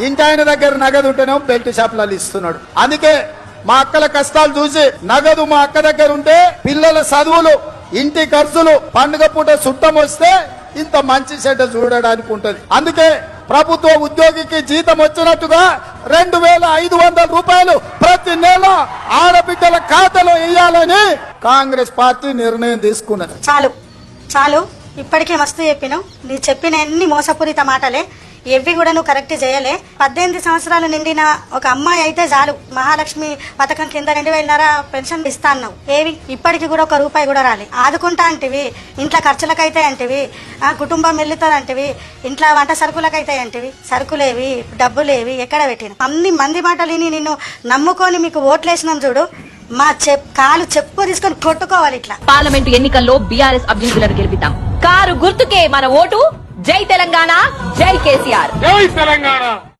ఇంటి ఆయన దగ్గర నగదు ఉంటేనేమో బెల్ట్ షాపులలో ఇస్తున్నాడు. అందుకే మా అక్కల కష్టాలు చూసి నగదు మా అక్క దగ్గర ఉంటే పిల్లల చదువులు, ఇంటి ఖర్చులు, పండుగ పూట చుట్టం వస్తే ఇంత మంచి చెడ్డ చూడడానికి ఉంటది. అందుకే ప్రభుత్వ ఉద్యోగికి జీతం వచ్చినట్టుగా 2500 రూపాయలు ప్రతి నెల ఆడబిడ్డల ఖాతాలో వేయాలని కాంగ్రెస్ పార్టీ నిర్ణయం తీసుకున్నది. చాలు చాలు, ఇప్పటికే మస్తు చెప్పినావు. నీ చెప్పిన ఎన్ని మోసపూరిత మాటలే, ఎవ్వి కూడా నువ్వు కరెక్ట్ చేయలే. 18 సంవత్సరాలు నిండిన ఒక అమ్మాయి అయితే చాలు మహాలక్ష్మి పథకం కింద 2000 పెన్షన్ ఇస్తా అన్నావు. ఏవి ఇప్పటికి కూడా 1 రూపాయి కూడా రాలి. ఆదుకుంటా అంటివి, ఇంట్లో ఖర్చులకైతే అంటివి, కుటుంబం వెళ్తారు అంటివి, ఇంట్లో వంట సరుకులకైతే అంటివి. సరుకులేవి, డబ్బులేవి ఎక్కడ పెట్టిన? అన్ని మంది మాటలు విని నిన్ను నమ్ముకొని మీకు ఓట్లేసినాం చూడు, మా కాలు చెప్పు తీసుకొని కొట్టుకోవాలి. ఇట్లా పార్లమెంటు ఎన్నికల్లో బీఆర్ఎస్ అభ్యర్థులను గెలిపిద్దాం. కారు గుర్తుకే మన ఓటు. జై తెలంగాణ, జై కేసీఆర్. జై తెలంగాణ.